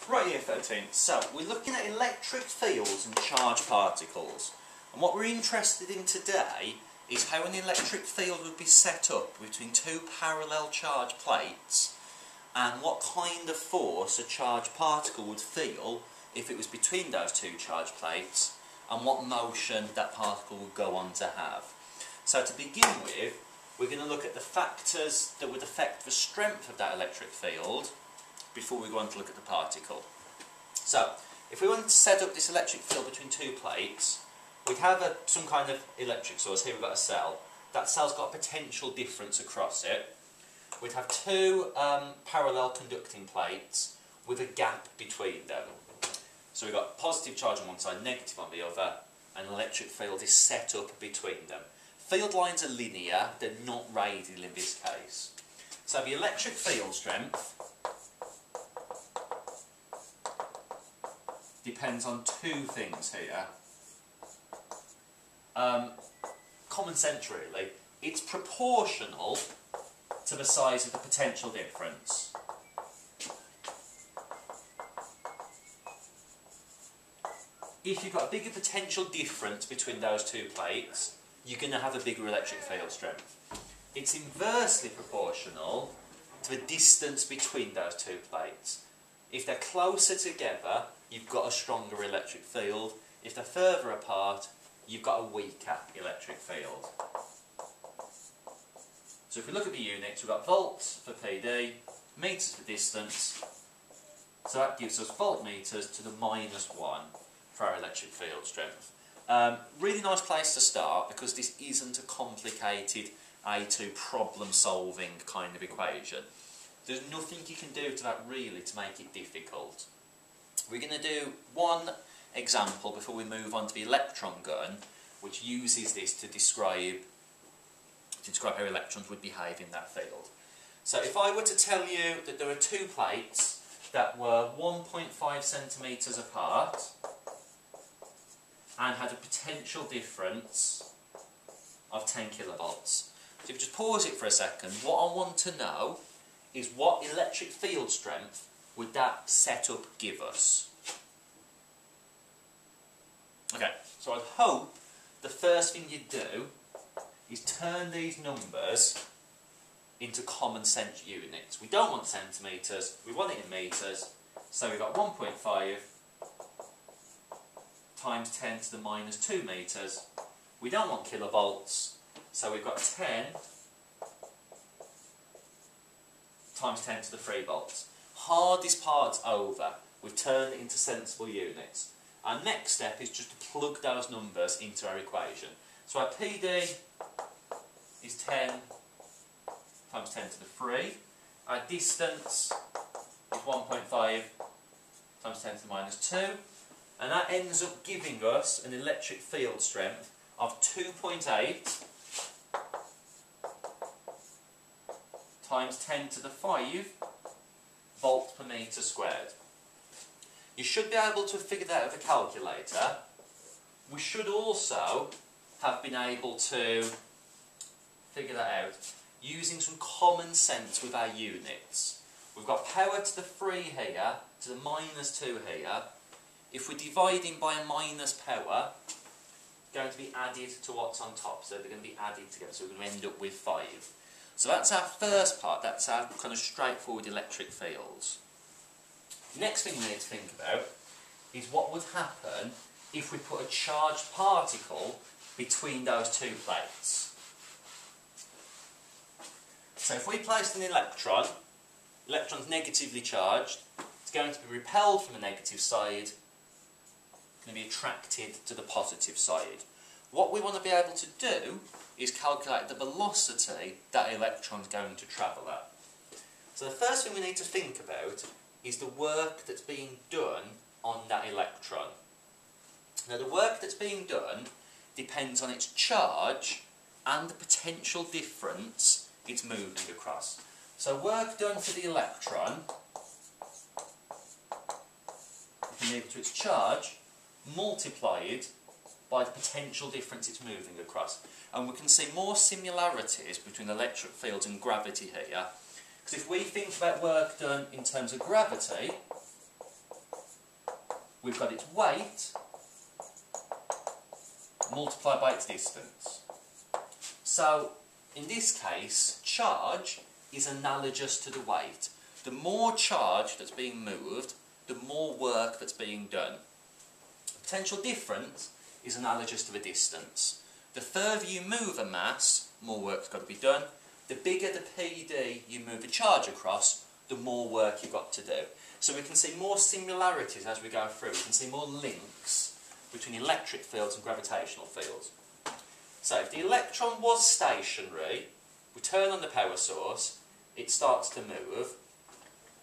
Right here, 13. So, we're looking at electric fields and charged particles. And what we're interested in today is how an electric field would be set up between two parallel charged plates, and what kind of force a charged particle would feel if it was between those two charged plates, and what motion that particle would go on to have. So to begin with, we're going to look at the factors that would affect the strength of that electric field before we go on to look at the particle. So, if we wanted to set up this electric field between two plates, we'd have some kind of electric source. Here we've got a cell. That cell's got a potential difference across it. We'd have two parallel conducting plates with a gap between them. So we've got positive charge on one side, negative on the other, and an electric field is set up between them. Field lines are linear, they're not radial in this case. So the electric field strength depends on two things here. Common sense really. It's proportional to the size of the potential difference. If you've got a bigger potential difference between those two plates, you're going to have a bigger electric field strength. It's inversely proportional to the distance between those two plates. If they're closer together, you've got a stronger electric field. If they're further apart, you've got a weaker electric field. So if we look at the units, we've got volts for PD, metres for distance. So that gives us voltmeters to the -1 for our electric field strength. Really nice place to start, because this isn't a complicated A2 problem solving kind of equation. There's nothing you can do to that really to make it difficult. We're going to do one example before we move on to the electron gun, which uses this to describe how electrons would behave in that field. So if I were to tell you that there are two plates that were 1.5 centimetres apart and had a potential difference of 10 kilovolts. So if you just pause it for a second, what I want to know is what electric field strength would that setup give us? Okay, so I'd hope the first thing you'd do is turn these numbers into common sense units. We don't want centimetres, we want it in metres, so we've got 1.5 times 10 to the -2 metres. We don't want kilovolts, so we've got 10 times 10 to the 3 volts. Hardest part's over. We've turned it into sensible units. Our next step is just to plug those numbers into our equation. So our PD is 10 times 10 to the 3. Our distance is 1.5 times 10 to the -2. And that ends up giving us an electric field strength of 2.8 times 10 to the 5 volts per metre squared. You should be able to figure that out with a calculator. We should also have been able to figure that out using some common sense with our units. We've got power to the 3 here, to the -2 here. If we're dividing by a minus power, going to be added to what's on top, so they're going to be added together, so we're going to end up with 5. So that's our first part, that's our kind of straightforward electric fields. The next thing we need to think about is what would happen if we put a charged particle between those two plates. So if we placed an electron, electron's negatively charged, it's going to be repelled from the negative side, going to be attracted to the positive side. What we want to be able to do is calculate the velocity that electron's going to travel at. So the first thing we need to think about is the work that's being done on that electron. Now the work that's being done depends on its charge and the potential difference it's moving across. So work done for the electron is equal to its charge multiplied by the potential difference it's moving across. And we can see more similarities between electric fields and gravity here, because if we think about work done in terms of gravity, we've got its weight multiplied by its distance. So, in this case, charge is analogous to the weight. The more charge that's being moved, the more work that's being done. The potential difference is analogous to the distance. The further you move a mass, more work's got to be done. The bigger the PD you move a charge across, the more work you've got to do. So we can see more similarities as we go through. We can see more links between electric fields and gravitational fields. So if the electron was stationary, we turn on the power source, it starts to move.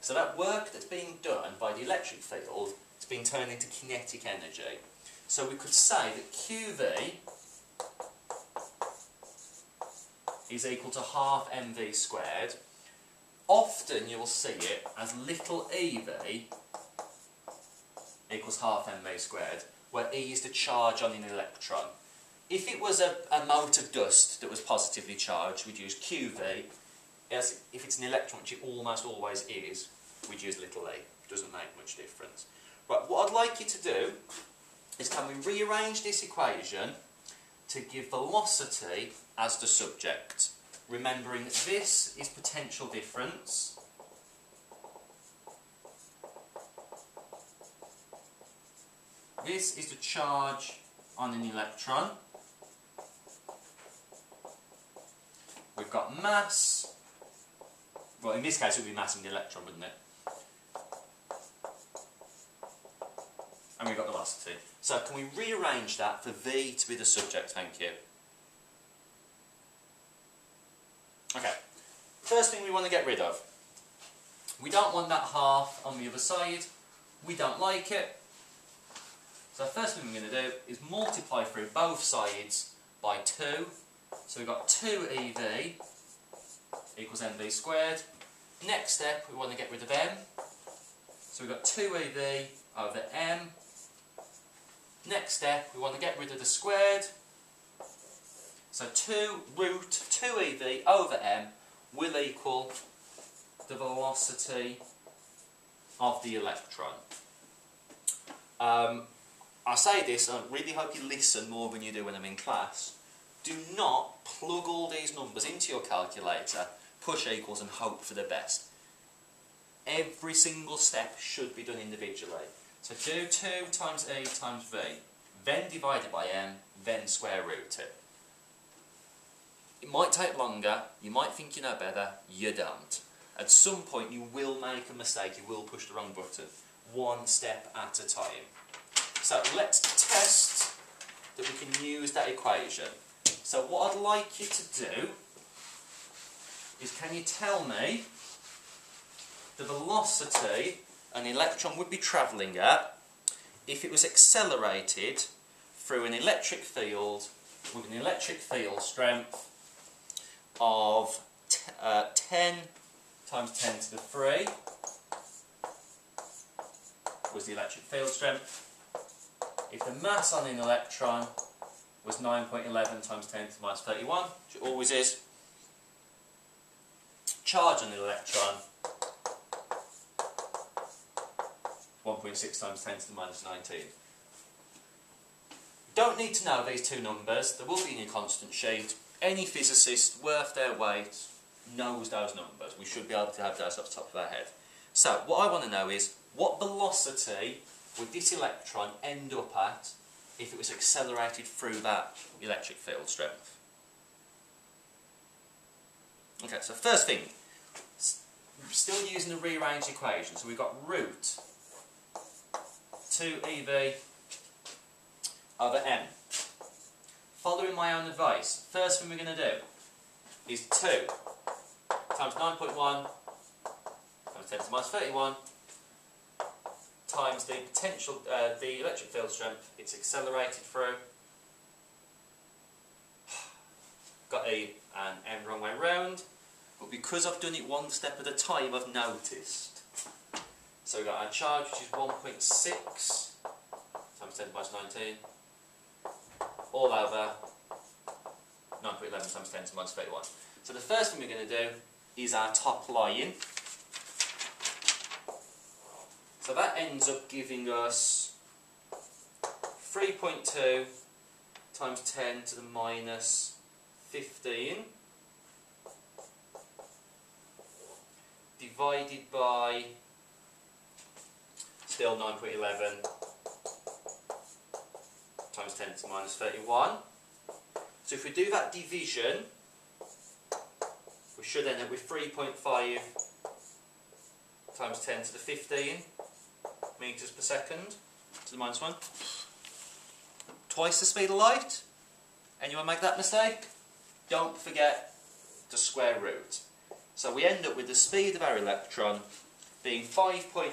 So that work that's being done by the electric field is being turned into kinetic energy. So we could say that QV is equal to half mv squared. Often you will see it as little ev equals half mv squared, where E is the charge on an electron. If it was a mote of dust that was positively charged, we'd use QV. As if it's an electron, which it almost always is, we'd use little e. It doesn't make much difference. Right, what I'd like you to do is, can we rearrange this equation to give velocity as the subject? Remembering that this is potential difference. This is the charge on an electron. We've got mass. Well, in this case it would be mass of the electron, wouldn't it? And we've got velocity. So can we rearrange that for V to be the subject? Thank you. Okay, first thing we want to get rid of. We don't want that half on the other side. We don't like it. So the first thing we're going to do is multiply through both sides by 2. So we've got 2ev equals mv squared. Next step, we want to get rid of m. So we've got 2ev over m. Next step, we want to get rid of the squared. So 2 root 2ev over m will equal the velocity of the electron. I say this, I really hope you listen more than you do when I'm in class. Do not plug all these numbers into your calculator, push equals and hope for the best. Every single step should be done individually. So do 2 times E times V, then divided by m, then square root it. It might take longer, you might think you know better, you don't. At some point you will make a mistake, you will push the wrong button. One step at a time. So let's test that we can use that equation. So what I'd like you to do is, can you tell me the velocity an electron would be travelling at if it was accelerated through an electric field with an electric field strength of 10 times 10 to the 3 was the electric field strength. If the mass on an electron was 9.11 times 10 to the minus 31, which it always is, charge on an electron 1.6 times 10 to the minus 19. You don't need to know these two numbers, they will be in your constant sheet. Any physicist worth their weight knows those numbers. We should be able to have those off the top of our head. So what I want to know is, what velocity would this electron end up at if it was accelerated through that electric field strength? Okay, so first thing, still using the rearranged equation, so we've got root 2ev over m. Following my own advice, first thing we're going to do is 2 times 9.1 times 10 to the minus 31 times the potential, the electric field strength it's accelerated through. Got E and M wrong way round, but because I've done it one step at a time, I've noticed. So we've got our charge, which is 1.6 times 10 to the minus 19, all over 9.11 times 10 to the minus 31. So the first thing we're going to do is our top line. So that ends up giving us 3.2 times 10 to the minus 15 divided by still 9.11 times 10 to the minus 31. So if we do that division, we should end up with 3.5 times 10 to the 15 metres per second to the minus 1. Twice the speed of light. Anyone make that mistake? Don't forget to square root. So we end up with the speed of our electron being 5.9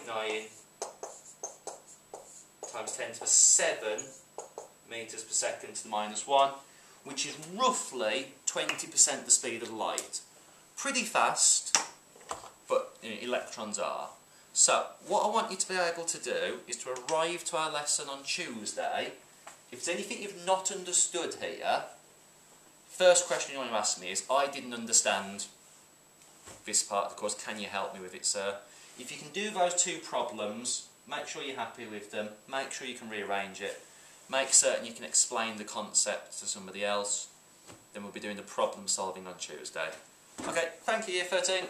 times 10 to the 7 metres per second to the minus 1, which is roughly 20% the speed of light. Pretty fast, but you know, electrons are. So, what I want you to be able to do is to arrive to our lesson on Tuesday. If there's anything you've not understood here, first question you want to ask me is, I didn't understand this part of the course, can you help me with it, sir? If you can do those two problems, make sure you're happy with them, make sure you can rearrange it, make certain you can explain the concept to somebody else, then we'll be doing the problem solving on Tuesday. Okay, thank you, Year 13.